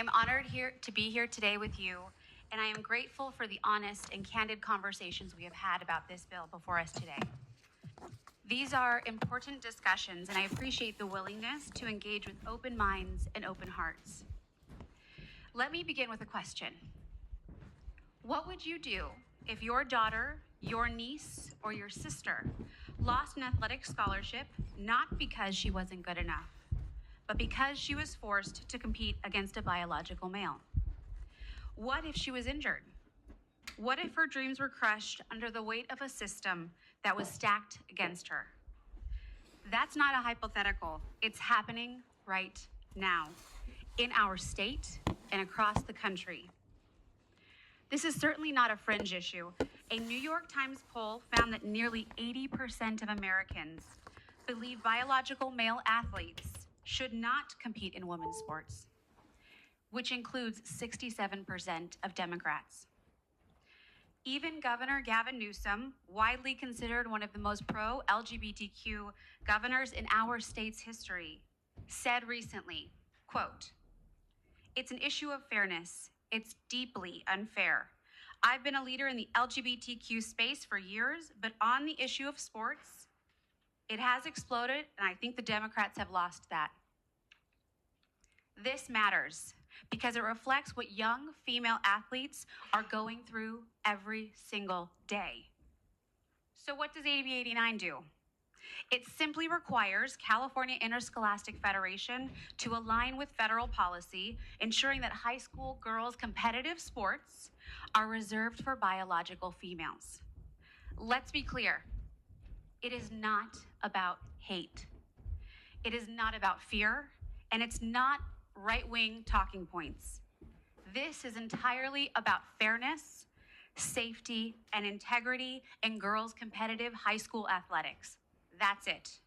am honored to be here today with you, and I am grateful for the honest and candid conversations we have had about this bill before us today. These are important discussions, and I appreciate the willingness to engage with open minds and open hearts. Let me begin with a question. What would you do if your daughter, your niece, or your sister lost an athletic scholarship not because she wasn't good enough, but because she was forced to compete against a biological male? What if she was injured? What if her dreams were crushed under the weight of a system that was stacked against her? That's not a hypothetical. It's happening right now in our state and across the country. This is certainly not a fringe issue. A New York Times poll found that nearly 80% of Americans believe biological male athletes should not compete in women's sports, which includes 67% of Democrats. Even Governor Gavin Newsom, widely considered one of the most pro-LGBTQ governors in our state's history, said recently, quote, "It's an issue of fairness. It's deeply unfair. I've been a leader in the LGBTQ space for years, but on the issue of sports, it has exploded, and I think the Democrats have lost that." This matters because it reflects what young female athletes are going through every single day. So what does AB 89 do? It simply requires California Interscholastic Federation to align with federal policy, ensuring that high school girls' competitive sports are reserved for biological females. Let's be clear, it is not about hate. It is not about fear, and it's not right-wing talking points. This is entirely about fairness, safety, and integrity in girls' competitive high school athletics. That's it.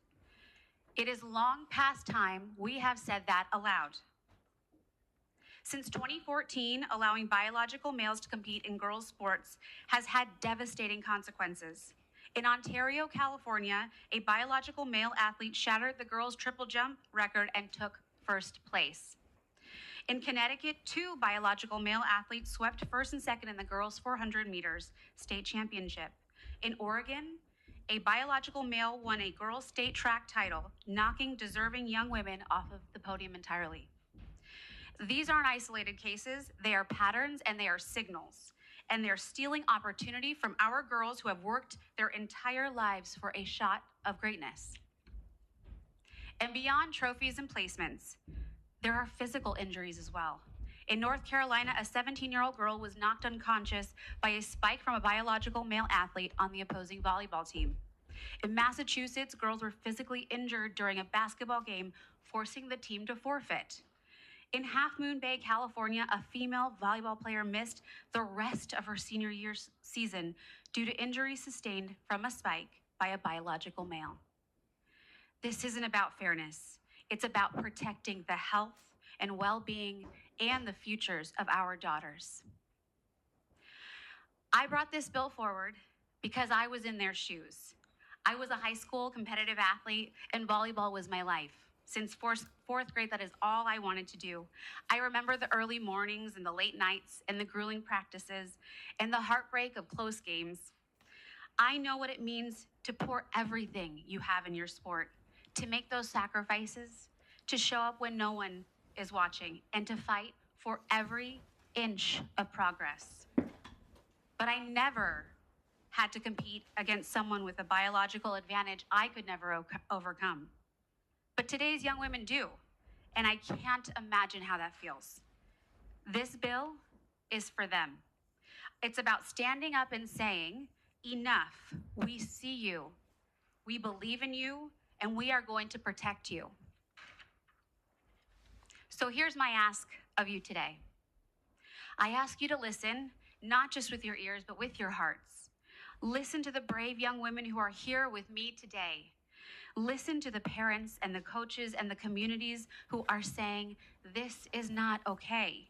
It is long past time we have said that aloud. Since 2014, allowing biological males to compete in girls' sports has had devastating consequences. In Ontario, California, a biological male athlete shattered the girls' triple jump record and took first place. In Connecticut, 2 biological male athletes swept first and second in the girls' 400 meters state championship. In Oregon, a biological male won a girls' state track title, knocking deserving young women off of the podium entirely. These aren't isolated cases, they are patterns and they are signals. And they're stealing opportunity from our girls who have worked their entire lives for a shot of greatness. And beyond trophies and placements, there are physical injuries as well. In North Carolina, a 17-year-old girl was knocked unconscious by a spike from a biological male athlete on the opposing volleyball team. In Massachusetts, girls were physically injured during a basketball game, forcing the team to forfeit. In Half Moon Bay, California, a female volleyball player missed the rest of her senior year season due to injuries sustained from a spike by a biological male. This isn't about fairness. It's about protecting the health and well-being and the futures of our daughters. I brought this bill forward because I was in their shoes. I was a high school competitive athlete, and volleyball was my life. Since fourth grade, that is all I wanted to do. I remember the early mornings and the late nights and the grueling practices and the heartbreak of close games. I know what it means to pour everything you have in your sport, to make those sacrifices, to show up when no one is watching, and to fight for every inch of progress. But I never had to compete against someone with a biological advantage I could never overcome. But today's young women do, and I can't imagine how that feels. This bill is for them. It's about standing up and saying, enough, we see you, we believe in you, and we are going to protect you. So here's my ask of you today. I ask you to listen, not just with your ears, but with your hearts. Listen to the brave young women who are here with me today. Listen to the parents and the coaches and the communities who are saying, this is not okay.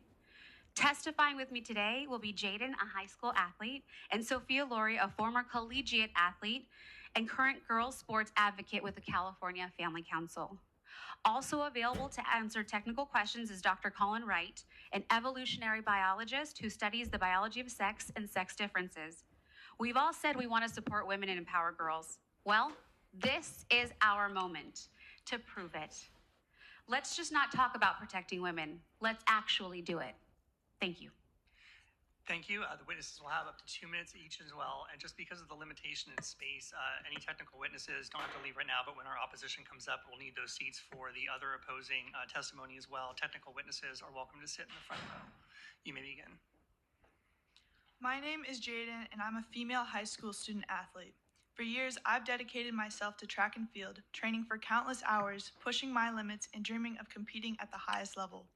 Testifying with me today will be Jaden, a high school athlete, and Sophia Laurie, a former collegiate athlete and current girls sports advocate with the California Family Council. Also available to answer technical questions is Dr. Colin Wright, an evolutionary biologist who studies the biology of sex and sex differences. We've all said we want to support women and empower girls. Well, this is our moment to prove it. Let's just not talk about protecting women. Let's actually do it. Thank you. Thank you. The witnesses will have up to 2 minutes each as well. And just because of the limitation in space, any technical witnesses don't have to leave right now, but when our opposition comes up, we'll need those seats for the other opposing testimony as well. Technical witnesses are welcome to sit in the front row. You may begin. My name is Jaden, and I'm a female high school student athlete. For years, I've dedicated myself to track and field, training for countless hours, pushing my limits, and dreaming of competing at the highest level.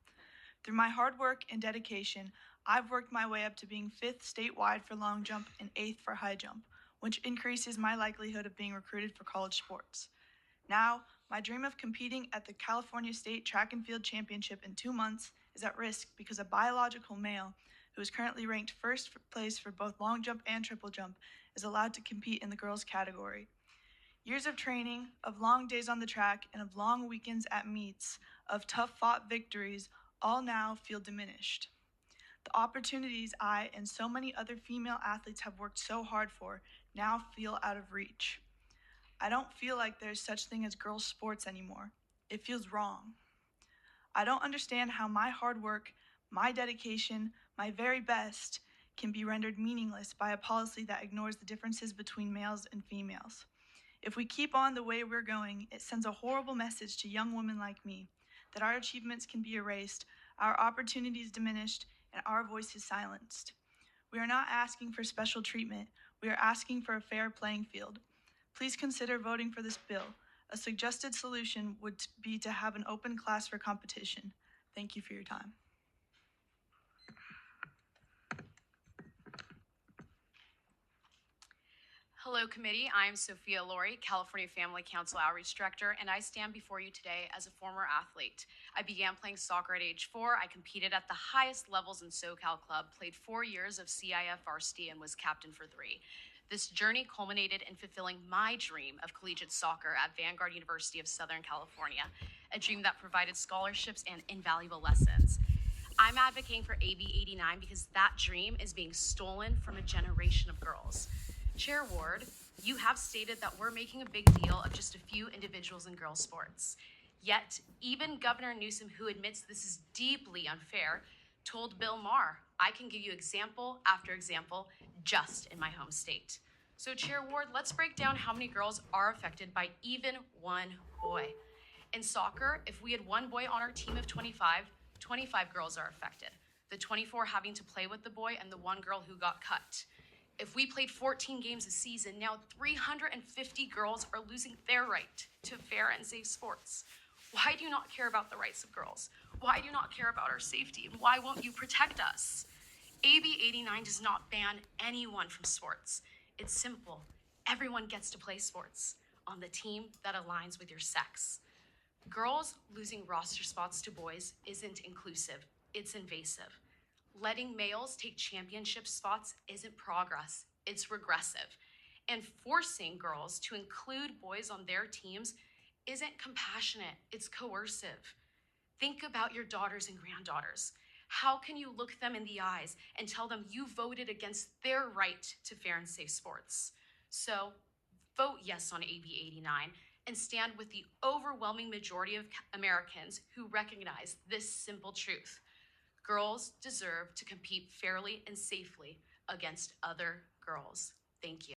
Through my hard work and dedication, I've worked my way up to being 5th statewide for long jump and 8th for high jump, which increases my likelihood of being recruited for college sports. Now, my dream of competing at the California State Track and Field Championship in 2 months is at risk because a biological male who is currently ranked first place for both long jump and triple jump is allowed to compete in the girls category. Years of training, of long days on the track, and of long weekends at meets, of tough fought victories, all now feel diminished. The opportunities I and so many other female athletes have worked so hard for now feel out of reach. I don't feel like there's such thing as girls' sports anymore. It feels wrong. I don't understand how my hard work, my dedication, my very best can be rendered meaningless by a policy that ignores the differences between males and females. If we keep on the way we're going, it sends a horrible message to young women like me that our achievements can be erased, our opportunities diminished, and our voices silenced. We are not asking for special treatment. We are asking for a fair playing field. Please consider voting for this bill. A suggested solution would be to have an open class for competition. Thank you for your time. Hello, committee. I'm Sophia Laurie, California Family Council Outreach Director, and I stand before you today as a former athlete. I began playing soccer at age 4. I competed at the highest levels in SoCal Club, played 4 years of CIF varsity, and was captain for 3. This journey culminated in fulfilling my dream of collegiate soccer at Vanguard University of Southern California, a dream that provided scholarships and invaluable lessons. I'm advocating for AB 89 because that dream is being stolen from a generation of girls. Chair Ward, you have stated that we're making a big deal of just a few individuals in girls' sports. Yet, even Governor Newsom, who admits this is deeply unfair, told Bill Maher, I can give you example after example just in my home state. So Chair Ward, let's break down how many girls are affected by even one boy. In soccer, if we had one boy on our team of 25 girls are affected. The 24 having to play with the boy and the one girl who got cut. If we played 14 games a season, now 350 girls are losing their right to fair and safe sports. Why do you not care about the rights of girls? Why do you not care about our safety? And why won't you protect us? AB 89 does not ban anyone from sports. It's simple. Everyone gets to play sports on the team that aligns with your sex. Girls losing roster spots to boys isn't inclusive. It's invasive. Letting males take championship spots isn't progress, it's regressive. And forcing girls to include boys on their teams isn't compassionate, it's coercive. Think about your daughters and granddaughters. How can you look them in the eyes and tell them you voted against their right to fair and safe sports? So vote yes on AB 89 and stand with the overwhelming majority of Americans who recognize this simple truth. Girls deserve to compete fairly and safely against other girls. Thank you.